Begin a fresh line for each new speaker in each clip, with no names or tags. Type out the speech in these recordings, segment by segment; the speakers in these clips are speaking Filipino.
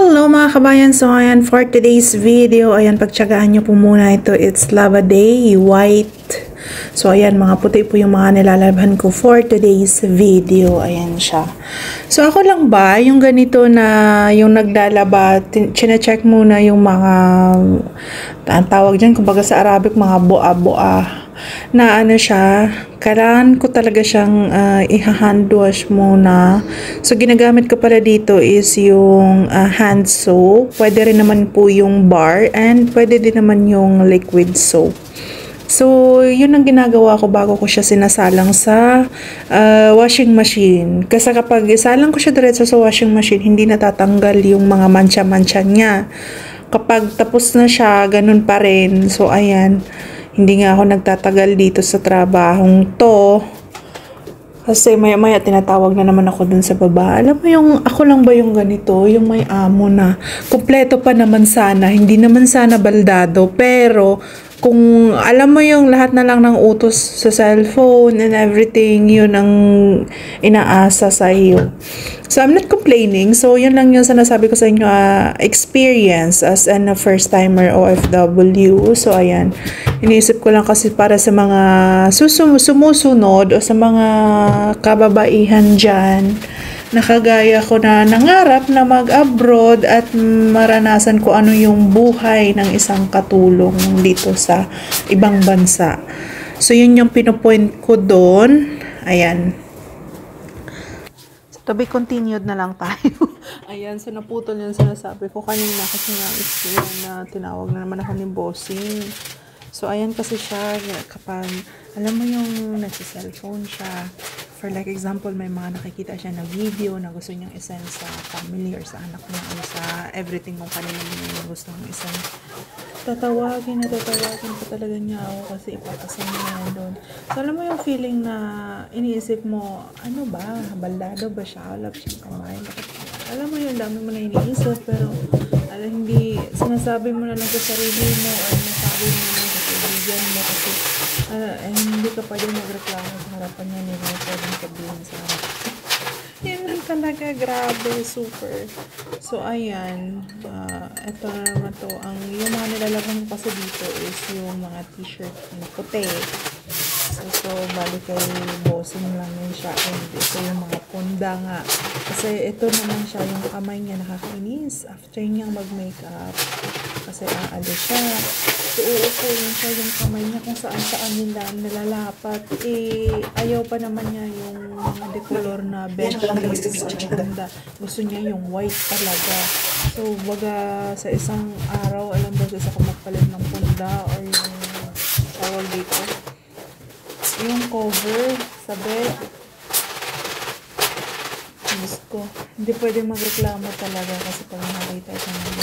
Hello mga kabayan! So ayan, for today's video, ayan, pagtsagaan nyo po muna ito. It's Lava Day, white. So ayan, mga puti po yung mga nilalabhan ko for today's video. Ayan siya. So ako lang ba, yung ganito na yung naglalaba, chine-check muna yung mga, ang tawag dyan, kumbaga sa Arabic, mga boa-boa. Na ano siya, kailangan ko talaga siyang i-hand wash muna. So ginagamit ko pala dito is yung hand soap. Pwede rin naman po yung bar and pwede din naman yung liquid soap. So yun ang ginagawa ko bago ko siya sinasalang sa washing machine. Kasi kapag isalang ko siya diretso sa washing machine, hindi natatanggal yung mga mancha-mancha niya. Kapag tapos na siya, ganun pa rin. So ayan, hindi nga ako nagtatagal dito sa trabahong to. Kasi maya-maya tinatawag na naman ako dun sa baba. Alam mo yung, ako lang ba yung ganito? Yung may amo na. Kumpleto pa naman sana. Hindi naman sana baldado. Pero, kung alam mo yung lahat na lang ng utos sa cellphone and everything, yun ang inaasa sa iyo. So, I'm not complaining. So, yun lang yung sinasabi ko sa inyo, experience as a first-timer OFW. So, ayan. Iniisip ko lang kasi para sa mga sumusunod o sa mga kababaihan dyan, nakagaya ko na nangarap na mag-abroad at maranasan ko ano yung buhay ng isang katulong dito sa ibang bansa. So, yun yung pinopoint ko doon. Ayan. To be continued na lang tayo. Ayan, so naputol yung sinasabi ko kanina kasi nga na tinawag na naman ako ni bossing. So, ayan kasi siya, kapag, alam mo yung nagsa-cellphone siya, for like example, may mga nakikita siya na video na gusto niyang isend sa family or sa anak niya or sa everything kung kanina niya gusto niyang isend. Tatawagin pa talaga niya ako kasi ipapasend niya doon. So, alam mo yung feeling na iniisip mo, ano ba, baldado ba siya? Wala siyang kamay? Alam mo yun, dami mo na iniisip, pero hindi, sinasabi mo na lang sa sarili mo or nasabi mo na lang sa kaibigan mo kasi hindi ka pwede magreklamo sa harapan niya, hindi mo pwedeng sabihin sa harapan. Yun lang talaga, grabe, super. So, ayan, ito na naman to. Yung mga nilalabang ko kasi dito is yung mga t-shirt ng puti. So, balik kay bossing lang yun siya. And ito yung mga punda nga. Kasi ito naman siya, yung kamay niya nakakainis. After niyang mag-makeup, kasi aalis siya. So, uupo yun siya yung kamay niya kung saan-saan nila nilalapat. Ayaw pa naman niya yung decolor na bed sheets at punda. Gusto niya yung white talaga. So, baga sa isang araw, alam ba siya sa magpalit ng punda or yung tawag dito? Yung cover sa bed. Diyos ko. Hindi pwede magreklamo talaga kasi pag nakita siya ng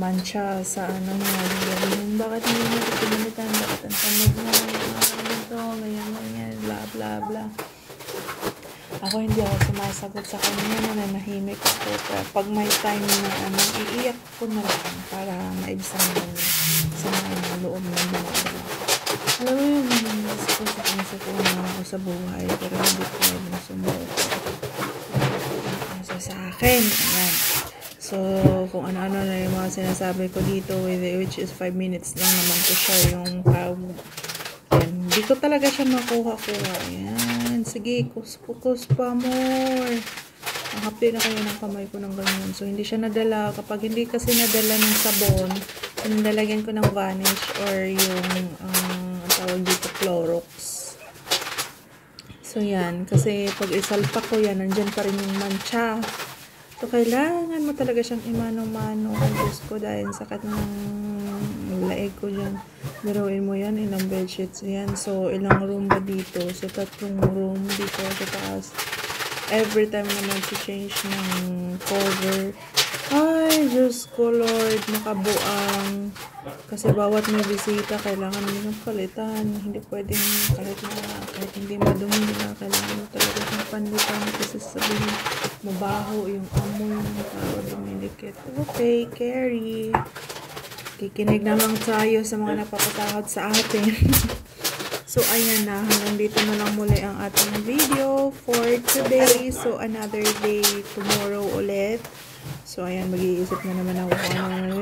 mancha sa ano niya, gabihin, bakit hindi mo ito pinamitan, bakit ang tamig mo, ganyan, bla bla bla. Ako hindi ako sumasagot sa kanya, nananahimik ako. Pero pag may time na iiyak ko na lang para maibsan mo sa mga loob ng mga iba. Alam mo yung sa ako sa buhay, pero hindi ko na sumuot. Sa akin, ayan. So, kung ano-ano na yung mga sinasabi ko dito, which is 5 minutes lang naman to share yung hindi ko talaga siya makuha-kuha. Ayan. Sige, kus pa more. Nakapli na kayo ng kamay ko ng ganyan. So, hindi siya nadala. Kapag hindi kasi nadala ng sabon, nalagyan ko ng vanish or yung tawag dito, Clorox. So, yan. Kasi pag isalpak ko yan, nandyan pa rin yung mancha. So, kailangan mo talaga siyang imano-mano. Ang Diyos ko, dahil sakit ng laig ko dyan. Darawin mo yan, ilang bedsheets yan. So, ilang room ba dito? So, 3 room dito sa taas. Every time naman si change ng cover. Ay, Diyos ko, Lord, makabuang. Kasi bawat may bisita, kailangan mo ng palitan. Hindi pwedeng kahit hindi madumi na, kailangan mo talaga ng palitan. Kasi sabihin, mabaho yung amoy ng tao, dumidikit. Okay, Carrie. Kikinig naman tayo sa mga napapatakot sa atin. So, ayan na. Hanggang dito na lang muli ang ating video for today. So, another day tomorrow ulit. So, ayan, mag-iisip na naman ako kung ano